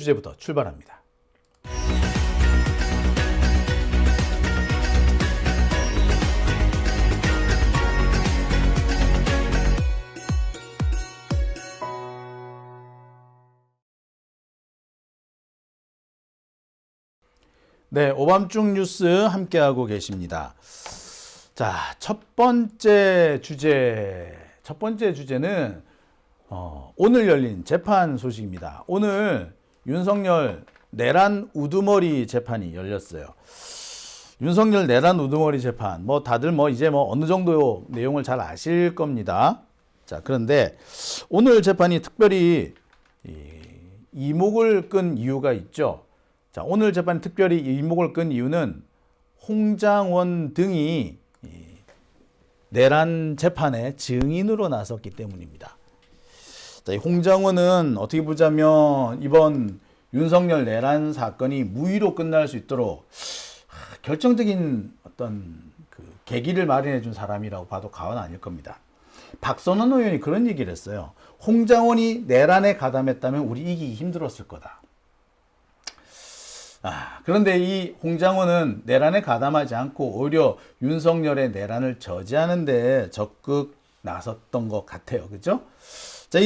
주제부터 출발합니다. 네, 오밤중 뉴스 함께하고 계십니다. 자, 첫 번째 주제는 오늘 열린 재판 소식입니다. 오늘 윤석열 내란 우두머리 재판이 열렸어요. 윤석열 내란 우두머리 재판, 다들 이제 어느 정도 내용을 잘 아실 겁니다. 자, 그런데 오늘 재판이 특별히 이목을 끈 이유가 있죠. 자, 오늘 재판이 특별히 이목을 끈 이유는 홍장원 등이 내란 재판의 증인으로 나섰기 때문입니다. 자, 이 홍장원은 어떻게 보자면 이번 윤석열 내란 사건이 무위로 끝날 수 있도록 결정적인 어떤 그 계기를 마련해 준 사람이라고 봐도 과언 아닐 겁니다. 박선원 의원이 그런 얘기를 했어요. 홍장원이 내란에 가담했다면 우리 이기기 힘들었을 거다. 그런데 이 홍장원은 내란에 가담하지 않고 오히려 윤석열의 내란을 저지하는 데 적극 나섰던 것 같아요. 그죠? 자,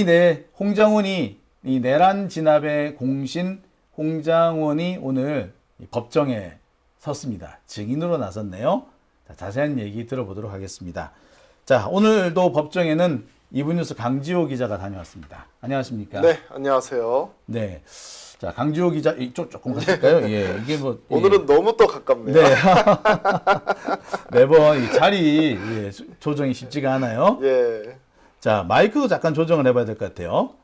홍장원이 이 내란 진압의 공신 홍장원이 오늘 법정에 섰습니다. 증인으로 나섰네요. 자, 자세한 얘기 들어보도록 하겠습니다. 자, 오늘도 법정에는 이분뉴스 강지호 기자가 다녀왔습니다. 안녕하십니까? 네, 안녕하세요. 네. 자, 강지호 기자, 이쪽 조금 가실까요? 예, 이게 오늘은 너무 또 가깝네요. 네. 매번 이 자리 조정이 쉽지가 않아요. 예. 자, 마이크도 잠깐 조정을 해봐야 될 것 같아요.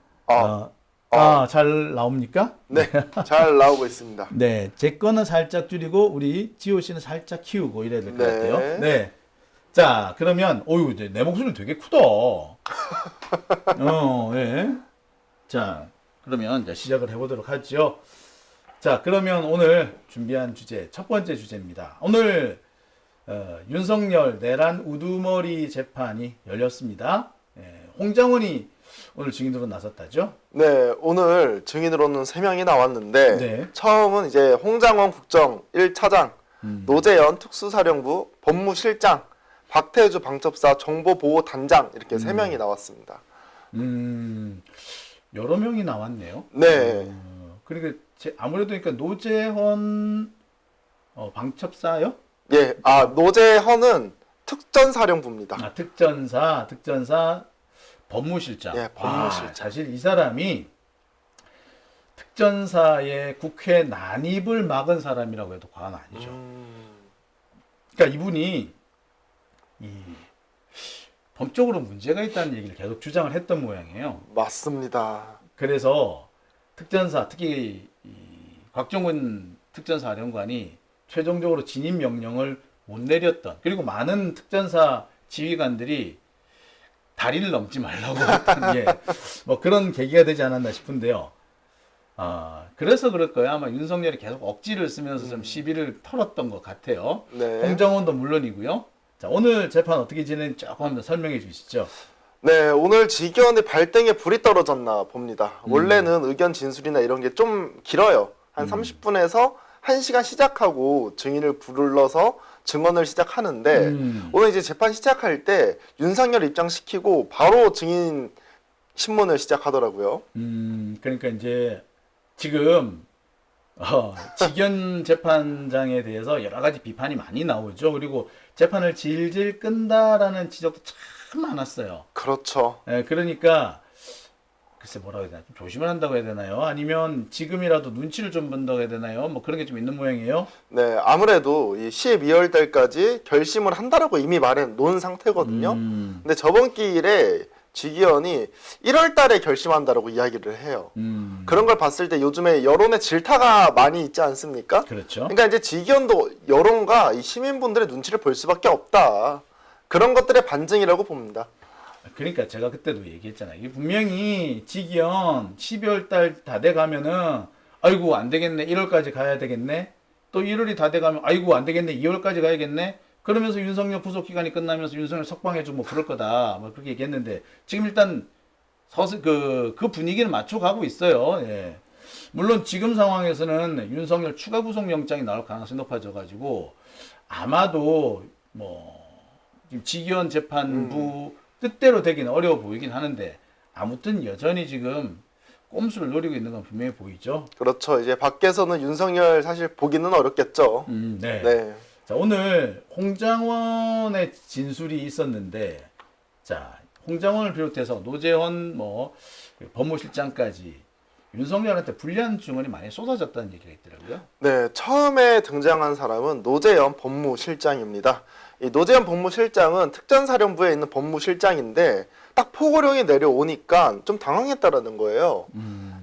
잘 나옵니까? 네, 잘 나오고 있습니다. 네, 제 거는 살짝 줄이고 우리 지호 씨는 살짝 키우고 이래야 될 것 같아요. 네. 자, 그러면 내 목소리 되게 크다. 예. 자, 그러면 이제 시작을 해보도록 하죠. 자, 그러면 오늘 준비한 주제, 첫 번째 주제입니다. 오늘 윤석열 내란 우두머리 재판이 열렸습니다. 홍장원이 오늘 증인으로 나섰다죠? 네, 오늘 증인으로는 3명이 나왔는데 네. 처음은 이제 홍장원 국정 1차장, 노재현 특수사령부 법무실장, 박태주 방첩사 정보보호단장 이렇게 3명이 나왔습니다. 여러 명이 나왔네요. 네. 그러니까 아무래도 그러니까 노재헌 방첩사요? 예, 노재현은 특전사령부입니다. 특전사 법무실장. 예, 법무실장. 사실 이 사람이 특전사의 국회 난입을 막은 사람이라고 해도 과언 아니죠. 그러니까 이분이 법적으로 문제가 있다는 얘기를 계속 주장을 했던 모양이에요. 맞습니다. 그래서 특전사, 특히 곽종근 특전사령관이 최종적으로 진입 명령을 못 내렸던, 그리고 많은 특전사 지휘관들이 다리를 넘지 말라고 했던 그런 계기가 되지 않았나 싶은데요. 그래서 그럴 거예요. 아마 윤석열이 계속 억지를 쓰면서 좀 시비를 털었던 것 같아요. 네. 홍장원도 물론이고요. 자, 오늘 재판 어떻게 진행했는지 조금 더 설명해 주시죠. 네, 오늘 지기현의 발등에 불이 떨어졌나 봅니다. 원래는 의견 진술이나 이런 게 좀 길어요. 한 30분에서 1시간 시작하고 증인을 불러서 증언을 시작하는데 오늘 이제 재판 시작할 때 윤석열 입장시키고 바로 증인 신문을 시작하더라고요. 그러니까 이제 지금 지기현 재판장에 대해서 여러 가지 비판이 많이 나오죠. 그리고 재판을 질질 끈다라는 지적도 참 많았어요. 그렇죠. 네, 그러니까 글쎄 뭐라고 해야 되나, 좀 조심을 한다고 해야 되나요? 아니면 지금이라도 눈치를 좀 본다고 해야 되나요? 그런 게 좀 있는 모양이에요. 네, 아무래도 이 12월 달까지 결심을 한다라고 이미 놓은 상태거든요. 근데 저번 기일에 지기현이 1월 달에 결심한다라고 이야기를 해요. 그런 걸 봤을 때 요즘에 여론의 질타가 많이 있지 않습니까? 그렇죠. 그러니까 이제 지기현도 여론과 이 시민분들의 눈치를 볼 수밖에 없다. 그런 것들의 반증이라고 봅니다. 그러니까 제가 그때도 얘기했잖아요. 이게 분명히 지기현 12월 달 다 돼가면은 아이고 안 되겠네, 1월까지 가야 되겠네, 또 1월이 다 돼가면 아이고 안 되겠네, 2월까지 가야겠네, 그러면서 윤석열 구속 기간이 끝나면서 윤석열 석방해주고 그럴 거다, 그렇게 얘기했는데 지금 일단 그 분위기를 맞춰가고 있어요. 예. 물론 지금 상황에서는 윤석열 추가 구속영장이 나올 가능성이 높아져가지고 아마도 뭐 지금 직위원 재판부 뜻대로 되기는 어려워 보이긴 하는데 아무튼 여전히 지금 꼼수를 노리고 있는 건 분명히 보이죠. 그렇죠. 이제 밖에서는 윤석열 사실 보기는 어렵겠죠. 네. 네. 자, 오늘 홍장원의 진술이 있었는데, 자, 홍장원을 비롯해서 노재원 뭐 법무실장까지 윤석열한테 불리한 증언이 많이 쏟아졌다는 얘기가 있더라고요. 네, 처음에 등장한 사람은 노재현 법무실장입니다. 이 노재현 법무실장은 특전사령부에 있는 법무실장인데 딱 포고령이 내려오니까 좀 당황했다라는 거예요.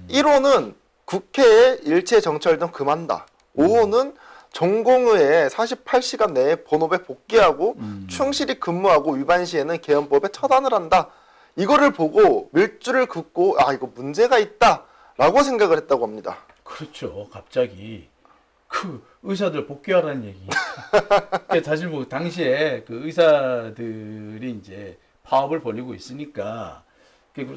1호는 국회에 일체 정찰 등 금한다. 5호는 전공의에 48시간 내에 본업에 복귀하고 충실히 근무하고 위반 시에는 개헌법에 처단을 한다. 이거를 보고 밀주를 긋고 아 이거 문제가 있다라고 생각을 했다고 합니다. 그렇죠. 갑자기 그 의사들 복귀하라는 얘기. 사실 뭐 당시에 그 의사들이 이제 파업을 벌이고 있으니까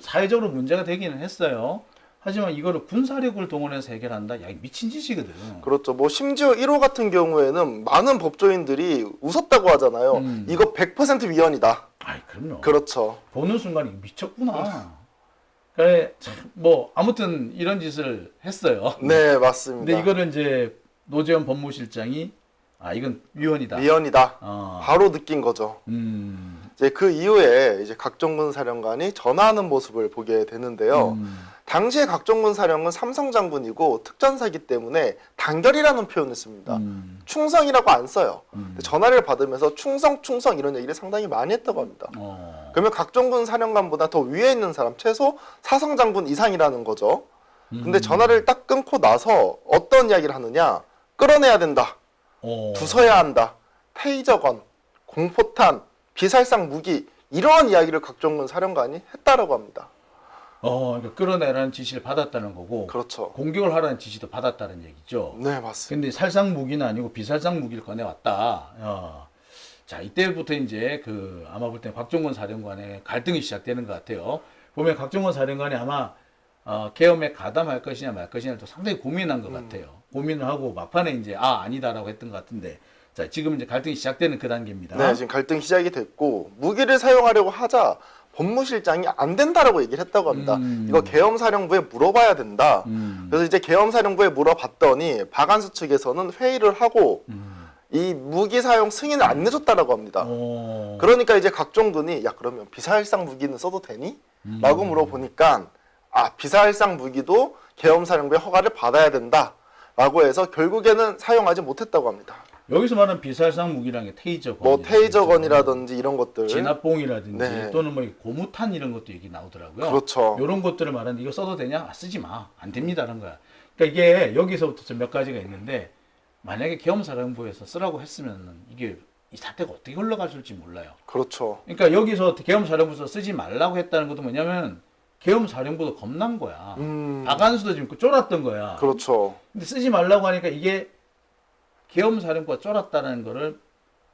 사회적으로 문제가 되기는 했어요. 하지만 이거를 군사력을 동원해서 해결한다? 야, 미친 짓이거든. 그렇죠. 뭐 심지어 1호 같은 경우에는 많은 법조인들이 웃었다고 하잖아요. 이거 100% 위헌이다. 아이, 그럼요. 그렇죠. 보는 순간 이거 미쳤구나. 그래, 참, 뭐 아무튼 이런 짓을 했어요. 네, 맞습니다. 근데 이거를 이제 노재현 법무실장이 아 이건 위헌이다. 위헌이다. 어. 바로 느낀 거죠. 이제 그 이후에 이제 각종군 사령관이 전화하는 모습을 보게 되는데요. 당시에 각종군 사령은 삼성 장군이고 특전사기 때문에 단결이라는 표현을 씁니다. 충성이라고 안 써요. 전화를 받으면서 충성 이런 얘기를 상당히 많이 했다고 합니다. 그러면 각종군 사령관보다 더 위에 있는 사람 최소 사성 장군 이상이라는 거죠. 근데 전화를 딱 끊고 나서 어떤 이야기를 하느냐? 끌어내야 된다. 부숴야 한다. 테이저건, 공포탄, 비살상 무기 이러한 이야기를 각종군 사령관이 했다라고 합니다. 그러니까 끌어내라는 지시를 받았다는 거고, 그렇죠. 공격을 하라는 지시도 받았다는 얘기죠. 네, 맞습니다. 근데 살상 무기는 아니고 비살상 무기를 꺼내왔다. 자, 이때부터 이제 아마 볼 때 박종건 사령관의 갈등이 시작되는 것 같아요. 보면 박종건 사령관이 아마 계엄에 가담할 것이냐 말 것이냐를 또 상당히 고민한 것 같아요. 고민을 하고 막판에 이제 아니다라고 했던 것 같은데, 자, 지금 이제 갈등이 시작되는 그 단계입니다. 네, 지금 갈등이 시작이 됐고 무기를 사용하려고 하자 법무실장이 안 된다라고 얘기를 했다고 합니다. 이거 계엄사령부에 물어봐야 된다. 그래서 이제 계엄사령부에 물어봤더니 박안수 측에서는 회의를 하고 이 무기 사용 승인을 안 내줬다라고 합니다. 그러니까 이제 각종군이 야 그러면 비살상 무기는 써도 되니? 라고 물어보니까 비살상 무기도 계엄사령부의 허가를 받아야 된다라고 해서 결국에는 사용하지 못했다고 합니다. 여기서 말하는 비살상 무기라는 게 테이저건, 뭐 테이저건이라든지 이런 것들, 진압봉이라든지 네. 또는 뭐 고무탄 이런 것도 얘기 나오더라고요. 그렇죠. 이런 것들을 말하는데 이거 써도 되냐? 쓰지 마. 안 됩니다라는 거야. 그러니까 이게 여기서부터 몇 가지가 있는데 만약에 계엄사령부에서 쓰라고 했으면 이게 이 사태가 어떻게 흘러갔을지 몰라요. 그렇죠. 그러니까 여기서 계엄사령부에서 쓰지 말라고 했다는 것도 뭐냐면 계엄사령부도 겁난 거야. 박안수도 지금 쫄았던 거야. 그렇죠. 근데 쓰지 말라고 하니까 이게 계엄사령부가 쫄았다는 거를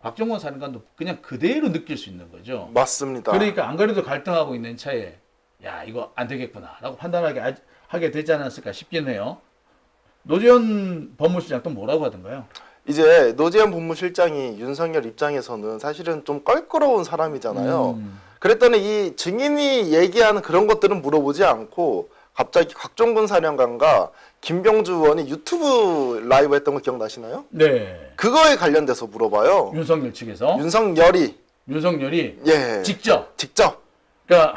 박정권 사령관도 그냥 그대로 느낄 수 있는 거죠. 맞습니다. 그러니까 안 그래도 갈등하고 있는 차에 야 이거 안 되겠구나라고 판단하게 하게 되지 않았을까 싶긴 해요. 노재현 법무실장 또 뭐라고 하던가요? 이제 노재현 법무실장이 윤석열 입장에서는 사실은 좀 껄끄러운 사람이잖아요. 그랬더니 이 증인이 얘기하는 그런 것들은 물어보지 않고 갑자기 각종군 사령관과 김병주 의원이 유튜브 라이브 했던 거 기억나시나요? 네. 그거에 관련돼서 물어봐요. 윤석열 측에서 윤석열이 예 직접. 그러니까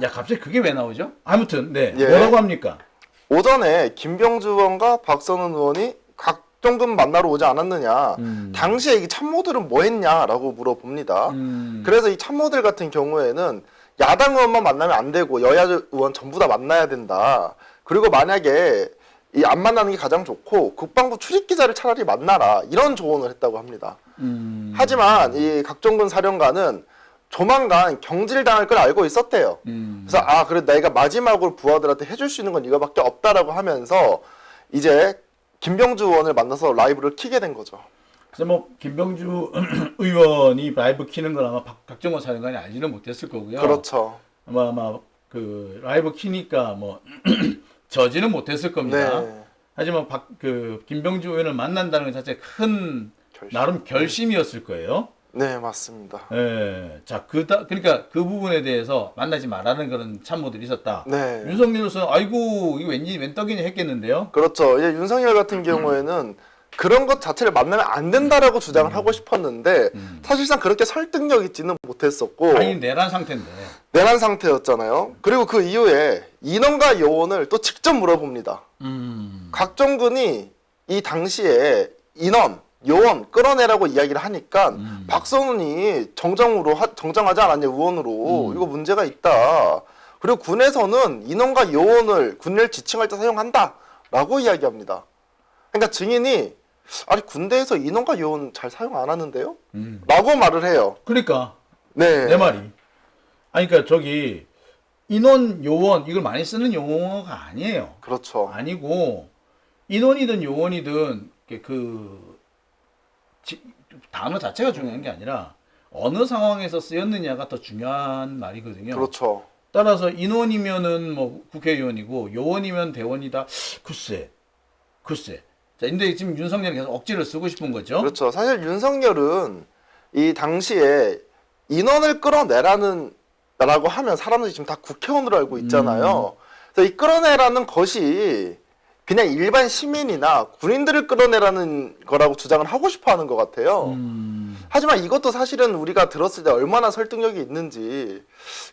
야 갑자기 그게 왜 나오죠? 아무튼 네 예. 뭐라고 합니까? 오전에 김병주 의원과 박선은 의원이 각종군 만나러 오지 않았느냐. 당시에 이 참모들은 뭐 했냐라고 물어봅니다. 그래서 이 참모들 같은 경우에는 야당 의원만 만나면 안 되고 여야 의원 전부 다 만나야 된다. 그리고 만약에 이 안 만나는 게 가장 좋고 국방부 출입기자를 차라리 만나라. 이런 조언을 했다고 합니다. 하지만 이 각종군 사령관은 조만간 경질당할 걸 알고 있었대요. 그래서 그래 내가 마지막으로 부하들한테 해줄 수 있는 건 이거밖에 없다라고 하면서 이제 김병주 의원을 만나서 라이브를 키게 된 거죠. 그래서 뭐 김병주 의원이 라이브 키는 걸 아마 박정원 사령관이 알지는 못했을 거고요. 그렇죠. 아마 그 라이브 키니까 뭐 저지는 못했을 겁니다. 네. 하지만 김병주 의원을 만난다는 것 자체가 큰 결심. 나름 결심이었을 거예요. 네, 맞습니다. 예. 자, 그러니까 그 부분에 대해서 만나지 말라는 그런 참모들이 있었다. 네. 윤석열로서는 아이고 이거 웬 떡이냐 했겠는데요. 그렇죠. 윤석열 같은 경우에는 그런 것 자체를 만나면 안 된다라고 주장을 하고 싶었는데 사실상 그렇게 설득력 있지는 못했었고 아니 내란 상태인데. 내란 상태였잖아요. 그리고 그 이후에 인원과 요원을 또 직접 물어봅니다. 각종군이 이 당시에 인원, 요원 끌어내라고 이야기를 하니까 박선훈이 정정하지 않았냐 의원으로 이거 문제가 있다. 그리고 군에서는 인원과 요원을 군인을 지칭할 때 사용한다라고 이야기합니다. 그러니까 증인이 아니 군대에서 인원과 요원 잘 사용 안 하는데요? 라고 말을 해요. 그러니까 네. 내 말이. 아니 그러니까 저기 인원, 요원 이걸 많이 쓰는 용어가 아니에요. 그렇죠. 아니고 인원이든 요원이든 단어 자체가 중요한 게 아니라 어느 상황에서 쓰였느냐가 더 중요한 말이거든요. 그렇죠. 따라서 인원이면은 뭐 국회의원이고 요원이면 대원이다. 글쎄. 자, 근데 지금 윤석열이 계속 억지를 쓰고 싶은 거죠. 그렇죠. 사실 윤석열은 이 당시에 인원을 끌어내라는 라고 하면 사람들이 지금 다 국회의원으로 알고 있잖아요. 그래서 이 끌어내라는 것이 그냥 일반 시민이나 군인들을 끌어내라는 거라고 주장을 하고 싶어 하는 것 같아요. 하지만 이것도 사실은 우리가 들었을 때 얼마나 설득력이 있는지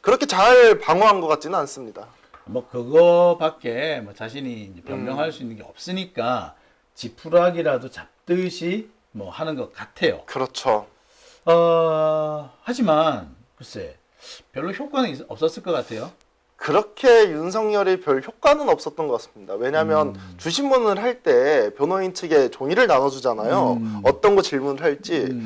그렇게 잘 방어한 것 같지는 않습니다. 뭐 그거밖에 뭐 자신이 이제 변명할 수 있는 게 없으니까 지푸라기라도 잡듯이 뭐 하는 것 같아요. 그렇죠. 하지만 글쎄 별로 효과는 없었을 것 같아요. 그렇게 윤석열이 별 효과는 없었던 것 같습니다. 왜냐하면 주신문을 할 때 변호인 측에 종이를 나눠주잖아요. 어떤 거 질문을 할지.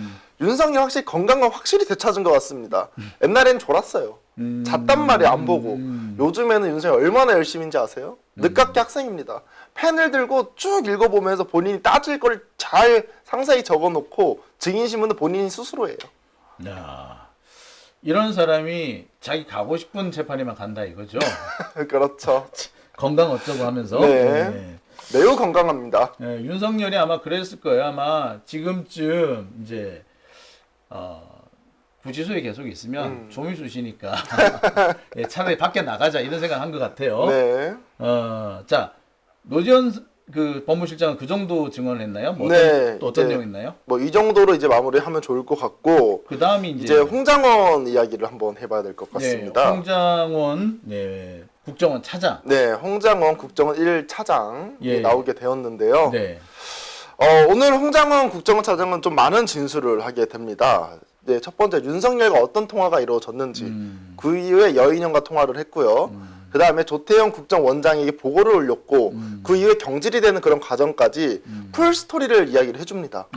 윤석열 확실히 건강은 확실히 되찾은 것 같습니다. 옛날엔 졸았어요. 잤단 말이에요. 안 보고. 요즘에는 윤석열 얼마나 열심인지 아세요? 늦깎이 학생입니다. 펜을 들고 쭉 읽어보면서 본인이 따질 걸 잘 상세히 적어놓고 증인신문은 본인이 스스로 해요. 야, 이런 사람이 자기 가고 싶은 재판에만 간다 이거죠. 그렇죠. 건강 어쩌고 하면서. 네. 매우 건강합니다. 네, 윤석열이 아마 그랬을 거예요. 아마 지금쯤 이제 구치소에 계속 있으면 조미수 씨니까 예, 차라리 밖에 나가자 이런 생각 한 것 같아요. 네. 자 노지원 그 법무실장은 그 정도 증언을 했나요? 뭐 네, 또 어떤 이제 내용 있나요? 뭐 이 정도로 이제 마무리하면 좋을 것 같고 그 다음이 이제 홍장원 이야기를 한번 해봐야 될 것 같습니다. 홍장원 국정원 차장. 네, 홍장원 국정원 1차장이 예. 나오게 되었는데요. 네. 오늘 홍장원 국정원 차장은 좀 많은 진술을 하게 됩니다. 네, 첫 번째 윤석열과 어떤 통화가 이루어졌는지 그 이후에 여인형과 통화를 했고요. 그 다음에 조태영 국정원장에게 보고를 올렸고 그 이후에 경질이 되는 그런 과정까지 풀 스토리를 이야기를 해줍니다.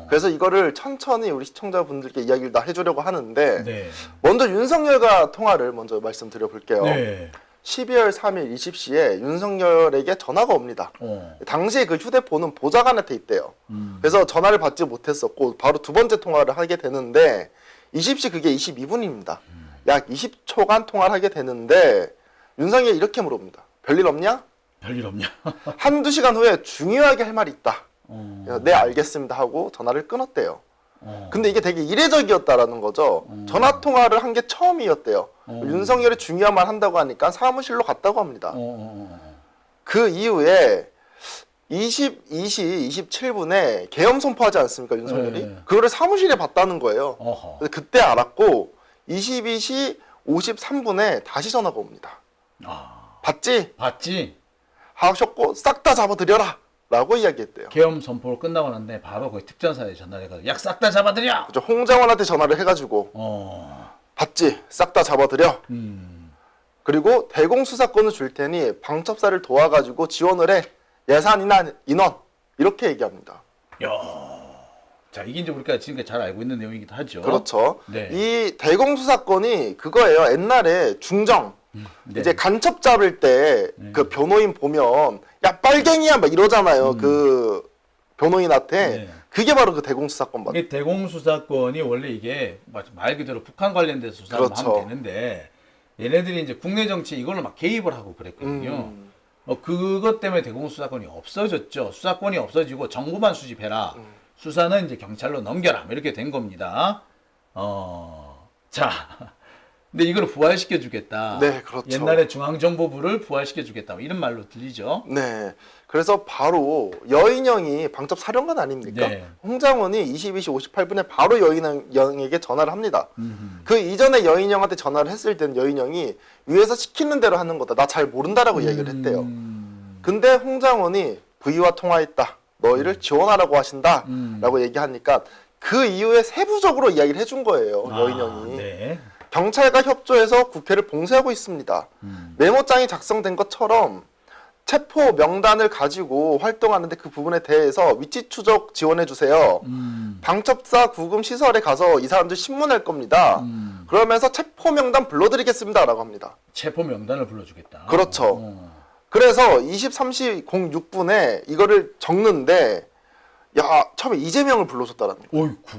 그래서 이거를 천천히 우리 시청자분들께 이야기를 다 해주려고 하는데 네. 먼저 윤석열과 통화를 먼저 말씀드려 볼게요. 네. 12월 3일 20시에 윤석열에게 전화가 옵니다. 당시에 그 휴대폰은 보좌관한테 있대요. 그래서 전화를 받지 못했었고 바로 두 번째 통화를 하게 되는데 20시 그게 22분입니다. 약 20초간 통화를 하게 되는데 윤석열이 이렇게 물어봅니다. 별일 없냐? 별일 없냐? 한두 시간 후에 중요하게 할 말이 있다. 네 알겠습니다 하고 전화를 끊었대요. 근데 이게 되게 이례적이었다라는 거죠. 전화 통화를 한 게 처음이었대요. 윤석열이 중요한 말 한다고 하니까 사무실로 갔다고 합니다. 그 이후에 22시 27분에 계엄 선포하지 않습니까 윤석열이? 네. 그거를 사무실에 봤다는 거예요. 어허. 그때 알았고 22시 53분에 다시 전화가 옵니다. 봤지? 봤지? 하셨고 싹 다 잡아들여라 라고 이야기했대요. 계엄 선포를 끝나고 난데 바로 거기 특전사에 전화를 해가지고 약 싹 다 잡아들여! 그죠? 홍장원한테 전화를 해가지고 봤지? 싹 다 잡아들여. 그리고 대공수사권을 줄 테니 방첩사를 도와가지고 지원을 해. 예산이나 인원 이렇게 얘기합니다. 야, 자 이게 이제 우리가 지금까지 잘 알고 있는 내용이기도 하죠. 그렇죠. 네. 이 대공수사권이 그거예요. 옛날에 중정 네. 이제 간첩 잡을 때 그 변호인 보면 야 빨갱이야 막 이러잖아요. 그 변호인한테 네. 그게 바로 그 대공수사권 받. 이게 대공수사권이 원래 이게 말 그대로 북한 관련돼서 수사를 그렇죠. 하면 되는데 얘네들이 이제 국내 정치 이걸로 막 개입을 하고 그랬거든요. 그것 때문에 대공원 수사권이 없어졌죠. 수사권이 없어지고 정보만 수집해라. 수사는 이제 경찰로 넘겨라. 뭐 이렇게 된 겁니다. 자, 근데 이걸 부활시켜 주겠다. 네, 그렇죠. 옛날에 중앙정보부를 부활시켜 주겠다. 뭐 이런 말로 들리죠. 네. 그래서 바로 여인영이 방첩 사령관 아닙니까? 네. 홍장원이 22시 58분에 바로 여인영에게 전화를 합니다. 그 이전에 여인영한테 전화를 했을 때는 여인영이 위에서 시키는 대로 하는 거다. 나 잘 모른다라고 이야기를 했대요. 근데 홍장원이 V와 통화했다. 너희를 지원하라고 하신다. 라고 얘기하니까 그 이후에 세부적으로 이야기를 해준 거예요. 여인영이. 네. 경찰과 협조해서 국회를 봉쇄하고 있습니다. 메모장이 작성된 것처럼 체포 명단을 가지고 활동하는데 그 부분에 대해서 위치 추적 지원해 주세요. 방첩사 구금 시설에 가서 이 사람들 신문할 겁니다. 그러면서 체포 명단 불러드리겠습니다라고 합니다. 체포 명단을 불러주겠다. 그렇죠. 그래서 23시 06분에 이거를 적는데 야 처음에 이재명을 불러줬다라는 거예요. 어이쿠.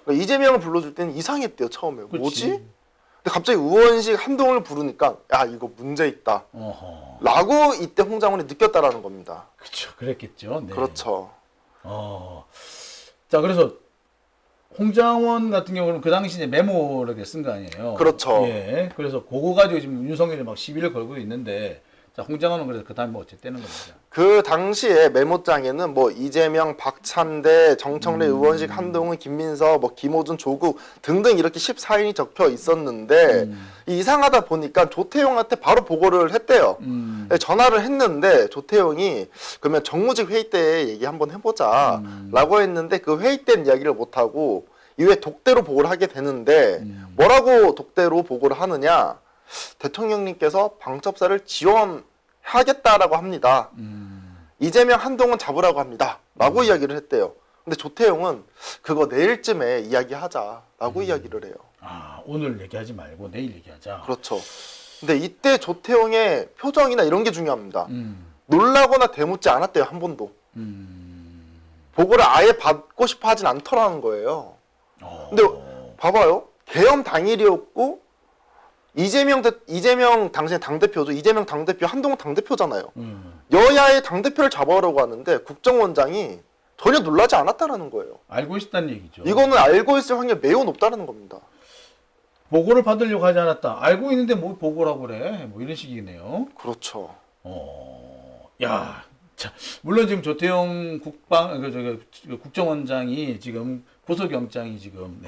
그러니까 이재명을 불러줄 때는 이상했대요 처음에. 그치. 뭐지? 근데 갑자기 우원식 한동훈을 부르니까 야 이거 문제 있다. 어허. 라고 이때 홍장훈이 느꼈다라는 겁니다. 그렇죠. 그랬겠죠. 네. 그렇죠. 자, 그래서 홍장원 같은 경우는 그 당시 이제 메모를 쓴 거 아니에요. 그렇죠. 예. 그래서 그거 가지고 지금 윤석열이 막 시비를 걸고 있는데, 자, 홍장원은 그래서 그 다음에 뭐 어쨌다는 겁니다. 그 당시에 메모장에는 뭐 이재명, 박찬대, 정청래, 의원식, 한동훈, 김민서, 뭐 김호준, 조국 등등 이렇게 14인이 적혀 있었는데 이상하다 보니까 조태용한테 바로 보고를 했대요. 전화를 했는데 조태용이 그러면 정무직 회의 때 얘기 한번 해보자 라고 했는데 그 회의 때는 이야기를 못하고 이후에 독대로 보고를 하게 되는데 뭐라고 독대로 보고를 하느냐. 대통령님께서 방첩사를 지원하겠다라고 합니다. 이재명, 한동훈 잡으라고 합니다. 라고 이야기를 했대요. 근데 조태용은 그거 내일쯤에 이야기하자라고 이야기를 해요. 아, 오늘 얘기하지 말고 내일 얘기하자. 그렇죠. 근데 이때 조태용의 표정이나 이런 게 중요합니다. 놀라거나 대묻지 않았대요. 한 번도. 보고를 아예 받고 싶어 하진 않더라는 거예요. 근데 봐봐요. 계엄 당일이었고 이재명 당시에 당대표죠. 이재명 당대표, 한동훈 당대표잖아요. 여야의 당대표를 잡아오라고 하는데 국정원장이 전혀 놀라지 않았다라는 거예요. 알고 있었다는 얘기죠. 이거는 알고 있을 확률이 매우 높다는 겁니다. 보고를 받으려고 하지 않았다. 알고 있는데 뭐 보고라고 그래. 뭐 이런 식이네요. 그렇죠. 야, 자, 물론 지금 조태용 국정원장이 지금 고소경장이 지금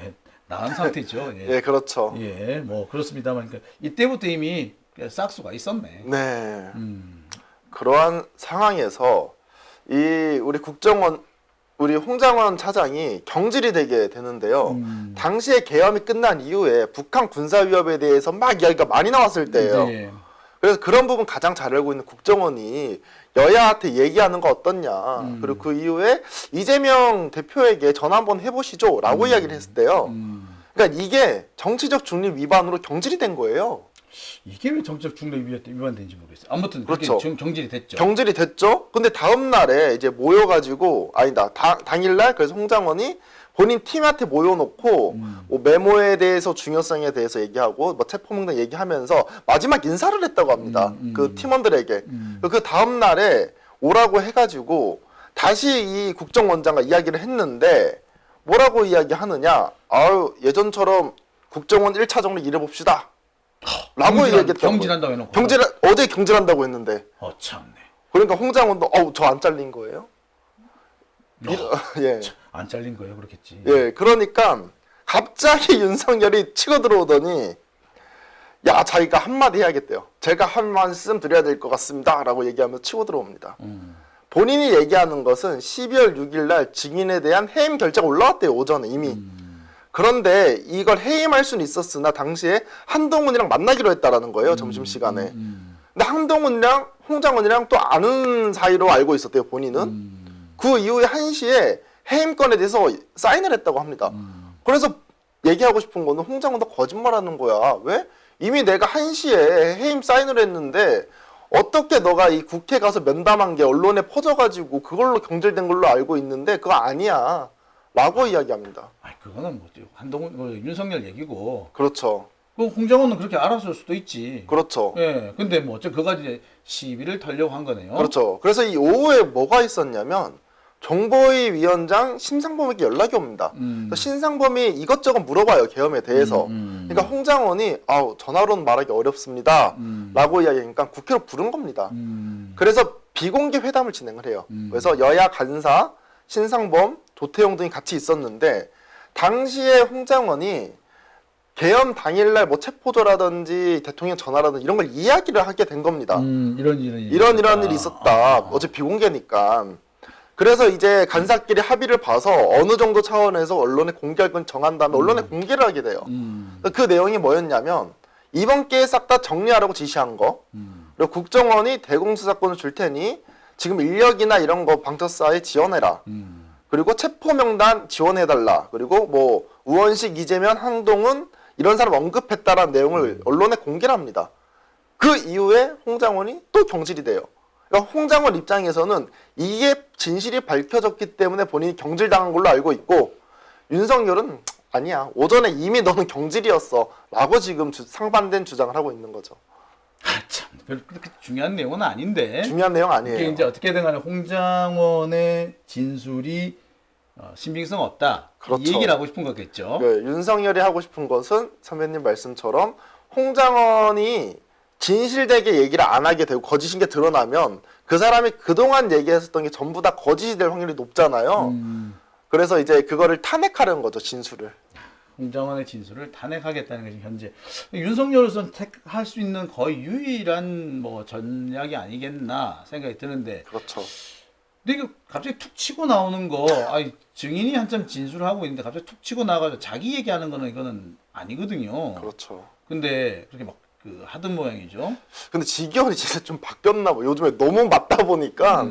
나간 상태죠. 예. 예, 그렇죠. 예, 뭐 그렇습니다만, 그러니까 이때부터 이미 싹수가 있었네. 네. 그러한 상황에서 우리 홍장원 차장이 경질이 되게 되는데요. 당시에 계엄이 끝난 이후에 북한 군사위협에 대해서 막 이야기가 많이 나왔을 때예요. 네. 그래서 그런 부분 가장 잘 알고 있는 국정원이 여야한테 얘기하는 거 어떻냐. 그리고 그 이후에 이재명 대표에게 전화 한번 해보시죠. 라고 이야기를 했을 때요. 그러니까 이게 정치적 중립 위반으로 경질이 된 거예요. 이게 왜 정책 중립 위반된지 모르겠어요. 아무튼 그렇죠. 그렇게 경질이 됐죠. 경질이 됐죠. 근데 다음 날에 이제 모여가지고 당일날 그래서 홍장원이 본인 팀한테 모여놓고 뭐 메모에 대해서 중요성에 대해서 얘기하고 뭐 체포명단 얘기하면서 마지막 인사를 했다고 합니다. 그 팀원들에게. 그 다음 날에 오라고 해가지고 다시 이 국정원장과 이야기를 했는데 뭐라고 이야기하느냐. 아유 예전처럼 국정원 1차 정리 일해봅시다. 라고 얘기했다고. 경질한다고 해놓고. 어제 경질한다고 했는데. 참네. 그러니까 홍장원도 저 안 잘린 거예요? 예. 안 잘린 거예요, 그렇겠지. 예, 그러니까 갑자기 윤석열이 치고 들어오더니 야, 자기가 한마디 해야겠대요. 제가 한 말씀 드려야 될 것 같습니다. 라고 얘기하면서 치고 들어옵니다. 본인이 얘기하는 것은 12월 6일 날 증인에 대한 해임 결재가 올라왔대요. 오전에 이미. 그런데 이걸 해임할 수는 있었으나 당시에 한동훈이랑 만나기로 했다라는 거예요. 점심시간에. 근데 한동훈이랑 홍장원이랑 또 아는 사이로 알고 있었대요. 본인은. 그 이후에 1시에 해임권에 대해서 사인을 했다고 합니다. 그래서 얘기하고 싶은 거는 홍장원도 거짓말하는 거야. 왜? 이미 내가 1시에 해임 사인을 했는데 어떻게 너가 이 국회 가서 면담한 게 언론에 퍼져가지고 그걸로 경질된 걸로 알고 있는데 그거 아니야. 라고 이야기합니다. 그거는 뭐죠. 한동훈, 윤석열 얘기고. 그렇죠. 그 홍장원은 그렇게 알았을 수도 있지. 그렇죠. 예. 근데 뭐 어째 그가 이제 시비를 털려고 한 거네요. 그렇죠. 그래서 이 오후에 뭐가 있었냐면 정보위 위원장 신상범에게 연락이 옵니다. 그래서 신상범이 이것저것 물어봐요. 계엄에 대해서. 그러니까 홍장원이 아우 전화로는 말하기 어렵습니다. 라고 이야기하니까 국회로 부른 겁니다. 그래서 비공개 회담을 진행을 해요. 그래서 여야 간사, 신상범, 조태용 등이 같이 있었는데 당시에 홍장원이 계엄 당일날 뭐 체포조라든지 대통령 전화라든지 이런 걸 이야기를 하게 된 겁니다. 이런 이런 일이 있었다. 어제 비공개니까. 그래서 이제 간사끼리 합의를 봐서 어느 정도 차원에서 언론에 공개할 건 정한 다음에 언론에 공개를 하게 돼요. 그 내용이 뭐였냐면 이번 기회에 싹 다 정리하라고 지시한 거. 그리고 국정원이 대공수사권을 줄 테니 지금 인력이나 이런 거 방첩사에 지원해라. 그리고 체포 명단 지원해달라. 그리고 뭐 우원식, 이재명, 한동훈 이런 사람 언급했다라는 내용을 언론에 공개를 합니다. 그 이후에 홍장원이 또 경질이 돼요. 그러니까 홍장원 입장에서는 이게 진실이 밝혀졌기 때문에 본인이 경질당한 걸로 알고 있고 윤석열은 아니야. 오전에 이미 너는 경질이었어. 라고 지금 상반된 주장을 하고 있는 거죠. 참, 그렇게 중요한 내용은 아닌데. 중요한 내용 아니에요. 이게 이제 어떻게든 간에 홍장원의 진술이 신빙성 없다. 그렇죠. 이 얘기를 하고 싶은 거겠죠. 네, 윤석열이 하고 싶은 것은 선배님 말씀처럼 홍장원이 진실되게 얘기를 안 하게 되고 거짓인 게 드러나면 그 사람이 그동안 얘기했었던 게 전부 다 거짓이 될 확률이 높잖아요. 그래서 이제 그거를 탄핵하려는 거죠, 진술을. 홍장원의 진술을 탄핵하겠다는 것이 현재 윤석열로서는 택할 수 있는 거의 유일한 뭐 전략이 아니겠나 생각이 드는데. 그렇죠. 근데 이거 갑자기 툭 치고 나오는 거, 아니, 증인이 한참 진술을 하고 있는데 갑자기 툭 치고 나가서 자기 얘기하는 거는 이거는 아니거든요. 그렇죠. 근데 그렇게 막 하던 모양이죠. 근데 지경이 진짜 좀 바뀌었나 봐. 요즘에 너무 맞다 보니까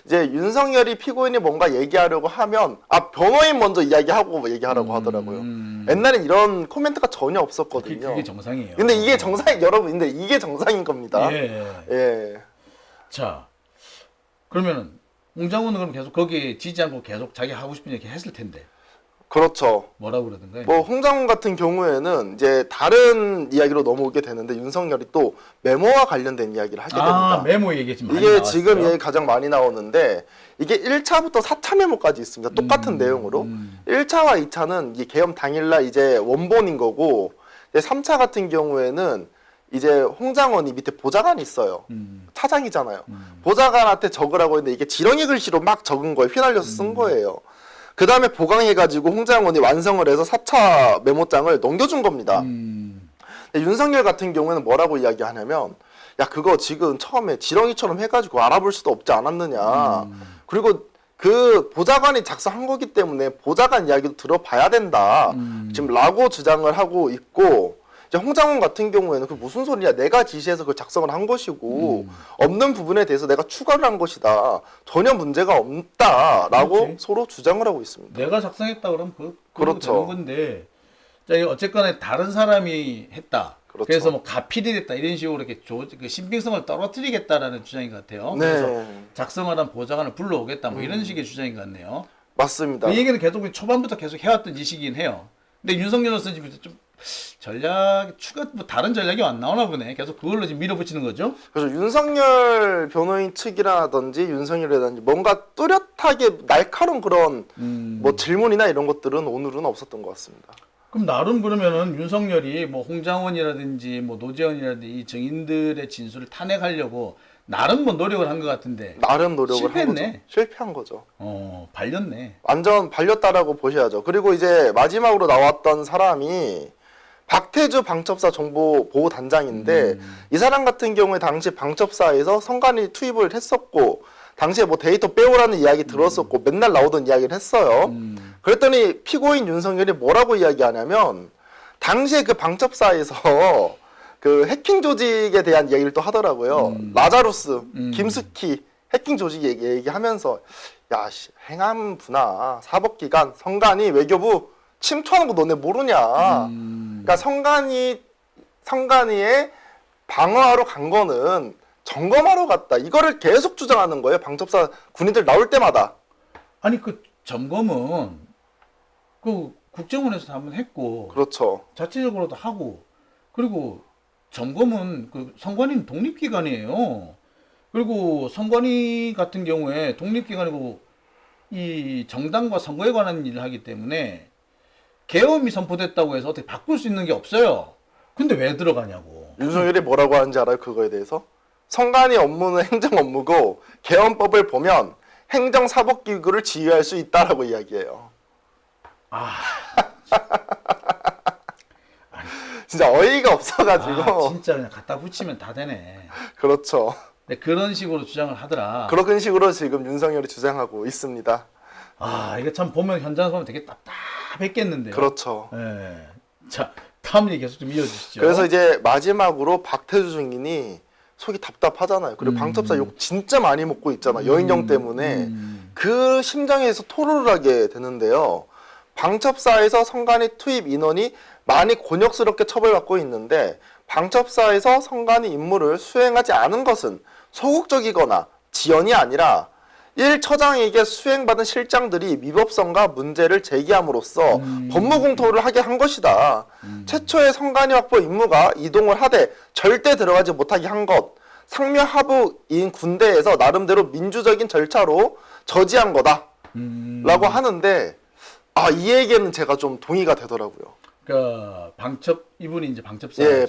이제 윤석열이 피고인이 뭔가 얘기하려고 하면 변호인 먼저 이야기하고 얘기하라고 하더라고요. 옛날엔 이런 코멘트가 전혀 없었거든요. 그게 정상이에요. 근데 이게 여러분, 근데 이게 정상인 겁니다. 예. 예. 자, 그러면은 홍장원은 그럼 계속 거기에 지지 않고 계속 자기 하고 싶은 얘기 했을 텐데 그렇죠. 뭐라고 그러던가요? 뭐 홍장원 같은 경우에는 이제 다른 이야기로 넘어오게 되는데 윤석열이 또 메모와 관련된 이야기를 하게 됩니다. 메모 얘기 지금 많이 이게 나왔어요. 지금 얘기 가장 많이 나오는데 이게 1차부터 4차 메모까지 있습니다. 똑같은 내용으로. 1차와 2차는 이 계엄 당일날 이제 원본인 거고 3차 같은 경우에는 이제 홍장원이 밑에 보좌관이 있어요. 차장이잖아요. 보좌관한테 적으라고 했는데 이게 지렁이 글씨로 막 적은 거예요. 휘날려서 쓴 거예요. 그 다음에 보강해가지고 홍장원이 완성을 해서 4차 메모장을 넘겨준 겁니다. 근데 윤석열 같은 경우에는 뭐라고 이야기하냐면 야 그거 지금 처음에 지렁이처럼 해가지고 알아볼 수도 없지 않았느냐. 그리고 그 보좌관이 작성한 거기 때문에 보좌관 이야기도 들어봐야 된다. 지금 라고 주장을 하고 있고 이제 홍장원 같은 경우에는 그 무슨 소리냐. 내가 지시해서 그걸 작성을 한 것이고 없는 부분에 대해서 내가 추가를 한 것이다. 전혀 문제가 없다라고 그렇지. 서로 주장을 하고 있습니다. 내가 작성했다 그러면 그렇죠. 되는 건데 자 이거 어쨌거나 다른 사람이 했다. 그렇죠. 그래서 뭐 가필이 됐다 이런 식으로 이렇게 그 신빙성을 떨어뜨리겠다라는 주장인 것 같아요. 네. 그래서 작성을 한 보좌관을 불러오겠다 뭐 이런 식의 주장인 것 같네요. 맞습니다. 그 얘기는 계속 초반부터 계속 해왔던 지식이긴 해요. 근데 윤석열로서는 지금 좀 전략 추가 뭐 다른 전략이 안 나오나 보네. 계속 그걸로 지금 밀어붙이는 거죠. 그래서 윤석열 변호인 측이라든지 윤석열이라든지 뭔가 뚜렷하게 날카로운 그런 뭐 질문이나 이런 것들은 오늘은 없었던 것 같습니다. 그럼 나름 그러면은 윤석열이 뭐 홍장원이라든지 뭐 노재현이라든지 이 증인들의 진술을 탄핵하려고 나름 뭐 노력을 한 것 같은데 나름 노력을 실패했네. 한 거죠. 실패한 거죠. 발렸네. 완전 발렸다라고 보셔야죠. 그리고 이제 마지막으로 나왔던 사람이 박태주 방첩사 정보보호단장인데 이 사람 같은 경우에 당시 방첩사에서 성관이 투입을 했었고 당시에 뭐 데이터 빼오라는 이야기 들었었고 맨날 나오던 이야기를 했어요. 그랬더니 피고인 윤석열이 뭐라고 이야기하냐면 당시에 그 방첩사에서 그 해킹 조직에 대한 이야기를 또 하더라고요. 라자루스, 김스키 해킹 조직 얘기하면서 야 행안부나 사법기관, 성관이 외교부 침투하는 거 너네 모르냐. 그러니까 성관이의 방어하러 간 거는 점검하러 갔다. 이거를 계속 주장하는 거예요. 방첩사 군인들 나올 때마다. 아니 그 점검은 그 국정원에서 한번 했고 그렇죠. 자체적으로도 하고 그리고 점검은 그 선관위는 독립기관이에요. 그리고 선관위 같은 경우에 독립기관이고 이 정당과 선거에 관한 일을 하기 때문에 계엄이 선포됐다고 해서 어떻게 바꿀 수 있는 게 없어요. 근데 왜 들어가냐고. 윤석열이 뭐라고 하는지 알아요? 그거에 대해서? 선관위 업무는 행정 업무고 개헌법을 보면 행정사법기구를 지휘할 수 있다라고 이야기해요. 아, 진짜 어이가 없어가지고. 진짜 그냥 갖다 붙이면 다 되네. 그렇죠. 근데 그런 식으로 주장을 하더라. 그런 식으로 지금 윤석열이 주장하고 있습니다. 아, 이거 참 보면 현장 보면 되게 답답했겠는데요. 그렇죠. 예. 자, 다음 얘기 계속 좀 이어주시죠. 그래서 이제 마지막으로 박태주 증인이 속이 답답하잖아요. 그리고 방첩사 욕 진짜 많이 먹고 있잖아. 여인정 때문에. 그 심정에서 토로를 하게 되는데요. 방첩사에서 선관위 투입 인원이 많이 곤욕스럽게 처벌받고 있는데 방첩사에서 선관위 임무를 수행하지 않은 것은 소극적이거나 지연이 아니라 1처장에게 수행받은 실장들이 미법성과 문제를 제기함으로써 법무공토를 하게 한 것이다. 최초의 선관위 확보 임무가 이동을 하되 절대 들어가지 못하게 한 것. 상묘하부인 군대에서 나름대로 민주적인 절차로 저지한 거다. 라고 하는데 이 얘기는 제가 좀 동의가 되더라고요. 그러니까 이분이 이제 방첩사죠. 예,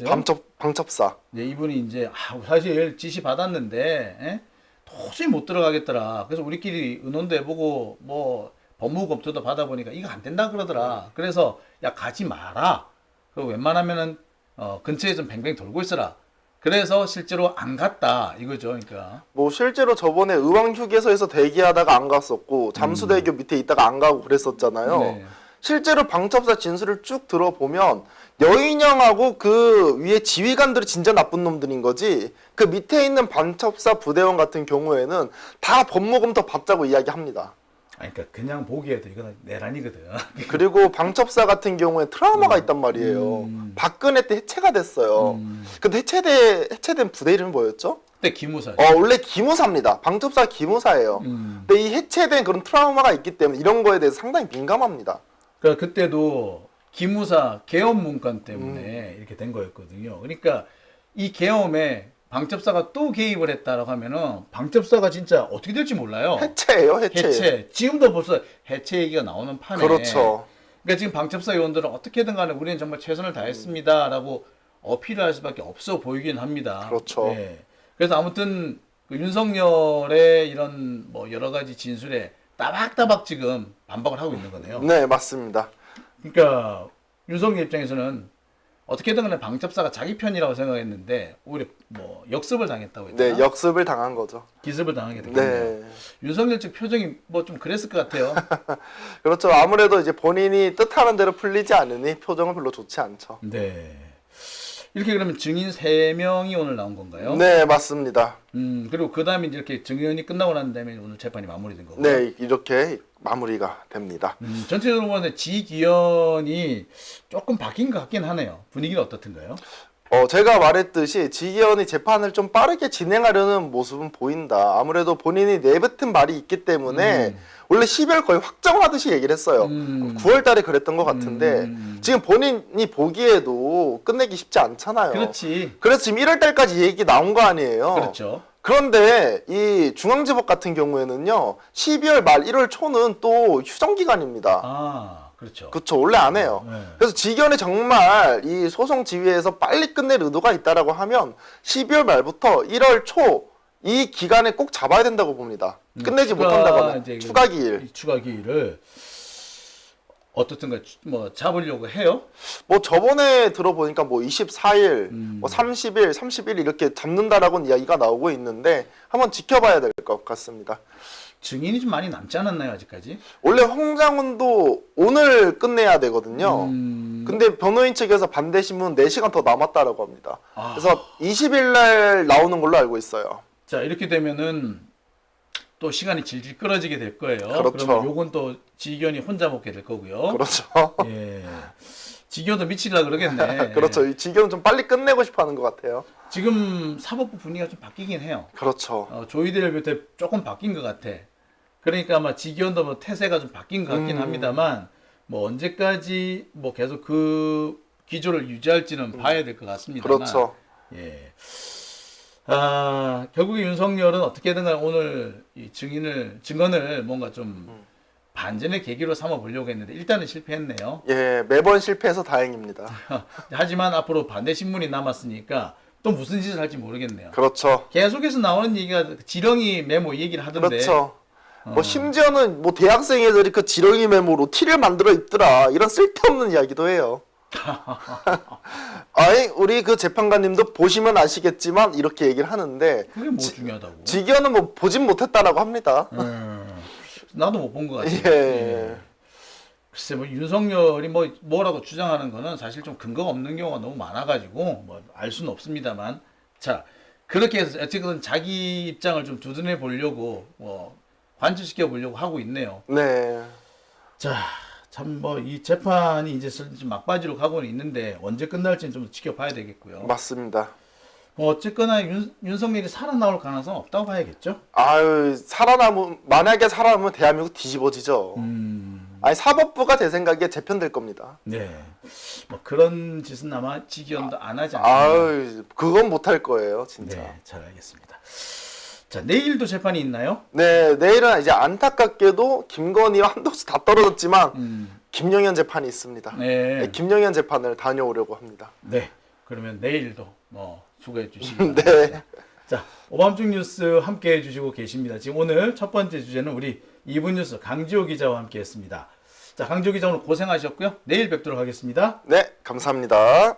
방첩사. 네, 이분이 이제 사실 지시 받았는데 예? 도저히 못 들어가겠더라. 그래서 우리끼리 의논도 해보고 뭐 법무 검토도 받아보니까 이거 안 된다 그러더라. 그래서 야 가지 마라. 그 웬만하면은 근처에 좀 뱅뱅 돌고 있어라. 그래서 실제로 안 갔다 이거죠. 그러니까 뭐 실제로 저번에 의왕휴게소에서 대기하다가 안 갔었고 잠수대교 밑에 있다가 안 가고 그랬었잖아요. 네. 실제로 방첩사 진술을 쭉 들어보면 여인영하고 그 위에 지휘관들이 진짜 나쁜 놈들인 거지 그 밑에 있는 방첩사 부대원 같은 경우에는 다 법무검토 받자고 이야기합니다. 그러니까 그냥 보기에도 이거는 내란이거든. 그리고 방첩사 같은 경우에 트라우마가 있단 말이에요. 박근혜 때 해체가 됐어요. 근데 해체된 부대 이름이 뭐였죠? 그때 기무사. 원래 기무사입니다. 방첩사 기무사예요. 근데 이 해체된 그런 트라우마가 있기 때문에 이런 거에 대해서 상당히 민감합니다. 그러니까 그때도 기무사 계엄 문건 때문에 이렇게 된 거였거든요. 그러니까 이 계엄에 방첩사가 또 개입을 했다라고 하면은 방첩사가 진짜 어떻게 될지 몰라요. 해체예요, 해체. 지금도 벌써 해체 얘기가 나오는 판에. 그렇죠. 그러니까 지금 방첩사 요원들은 어떻게든 간에 우리는 정말 최선을 다했습니다라고 어필을 할 수밖에 없어 보이긴 합니다. 그렇죠. 네. 그래서 아무튼 그 윤석열의 이런 뭐 여러 가지 진술에 따박따박 지금 반박을 하고 있는 거네요. 네, 맞습니다. 그러니까 윤석열 입장에서는 어떻게든 간에 방첩사가 자기 편이라고 생각했는데 오히려 뭐 역습을 당했다고 했나? 네, 역습을 당한 거죠. 기습을 당하게 됐네요. 네. 윤석열 측 표정이 뭐 좀 그랬을 것 같아요. 그렇죠. 아무래도 이제 본인이 뜻하는 대로 풀리지 않으니 표정은 별로 좋지 않죠. 네. 이렇게 그러면 증인 3명이 오늘 나온 건가요? 네, 맞습니다. 그리고 그 다음에 이렇게 증인이 끝나고 난 다음에 오늘 재판이 마무리된 거고요. 네, 이렇게 마무리가 됩니다. 전체적으로 보면 지기현이 조금 바뀐 것 같긴 하네요. 분위기는 어떻던가요? 제가 말했듯이 지기현이 재판을 좀 빠르게 진행하려는 모습은 보인다. 아무래도 본인이 내뱉은 말이 있기 때문에 원래 12월 거의 확정하듯이 얘기를 했어요. 9월 달에 그랬던 것 같은데 지금 본인이 보기에도 끝내기 쉽지 않잖아요. 그렇지. 그래서 지금 1월 달까지 얘기 나온 거 아니에요. 그렇죠. 그런데 이 중앙지법 같은 경우에는요. 12월 말 1월 초는 또 휴정 기간입니다. 아, 그렇죠. 그렇죠. 원래 안 해요. 네. 그래서 지기현이 정말 이 소송 지휘에서 빨리 끝낼 의도가 있다라고 하면 12월 말부터 1월 초 이 기간에 꼭 잡아야 된다고 봅니다. 끝내지 못한다거나 추가 기일. 이 추가 기일을 어떻든가 뭐 잡으려고 해요? 뭐 저번에 들어보니까 뭐 24일, 뭐 30일, 30일 이렇게 잡는다라고는 이야기가 나오고 있는데 한번 지켜봐야 될 것 같습니다. 증인이 좀 많이 남지 않았나요, 아직까지? 원래 홍장훈도 오늘 끝내야 되거든요. 근데 변호인 측에서 반대 신문 4시간 더 남았다라고 합니다. 그래서 20일 날 나오는 걸로 알고 있어요. 자, 이렇게 되면은 또 시간이 질질 끌어지게 될 거예요. 그렇죠. 그러면 요건 또 지기현이 혼자 먹게 될 거고요. 그렇죠. 예. 지기현도 미치려고 그러겠네. 그렇죠. 이 지경은 좀 빨리 끝내고 싶어 하는 것 같아요. 지금 사법부 분위기가 좀 바뀌긴 해요. 그렇죠. 조희대를 비롯해 조금 바뀐 것 같아. 그러니까 아마 지기현도 뭐 태세가 좀 바뀐 것 같긴 합니다만 뭐 언제까지 뭐 계속 그 기조를 유지할지는 봐야 될 것 같습니다만. 그렇죠. 예. 결국에 윤석열은 어떻게든 간에 오늘 이 증언을 뭔가 좀 반전의 계기로 삼아 보려고 했는데 일단은 실패했네요. 예, 매번 실패해서 다행입니다. 하지만 앞으로 반대 신문이 남았으니까 또 무슨 짓을 할지 모르겠네요. 그렇죠. 계속해서 나오는 얘기가 지렁이 메모 얘기를 하던데. 그렇죠. 뭐 심지어는 뭐 대학생 애들이 그 지렁이 메모로 티를 만들어 입더라 이런 쓸데없는 이야기도 해요. 아니 우리 그 재판관님도 보시면 아시겠지만 이렇게 얘기를 하는데 그게 뭐 중요하다고? 직위원은 뭐 보진 못했다라고 합니다. 나도 못 본 것 같아요. 예. 글쎄 뭐 윤석열이 뭐라고 주장하는 거는 사실 좀 근거가 없는 경우가 너무 많아가지고 뭐 알 수는 없습니다만 자 그렇게 해서 어쨌든 자기 입장을 좀 두둔해 보려고 뭐 관철시켜 보려고 하고 있네요. 네. 자 참 뭐 이 재판이 이제 슬슬 막바지로 가고는 있는데 언제 끝날지는 좀 지켜봐야 되겠고요. 맞습니다. 뭐 어쨌거나 윤석열이 살아나올 가능성은 없다고 봐야겠죠. 아유 만약에 살아남으면 대한민국 뒤집어지죠. 아니 사법부가 제 생각에 재편될 겁니다. 네. 뭐 그런 짓은 아마 직위원도 안 하지 않을까. 아유 그건 못할 거예요 진짜. 네, 잘 알겠습니다. 자, 내일도 재판이 있나요? 네, 내일은 이제 안타깝게도 김건희와 한덕수 다 떨어졌지만 김영현 재판이 있습니다. 네. 네, 김영현 재판을 다녀오려고 합니다. 네. 그러면 내일도 뭐 수고해 주시기 네. 바랍니다. 자, 오밤중 뉴스 함께 해 주시고 계십니다. 지금 오늘 첫 번째 주제는 우리 2분 뉴스 강지호 기자와 함께 했습니다. 자, 강지호 기자 오늘 고생하셨고요. 내일 뵙도록 하겠습니다. 네, 감사합니다.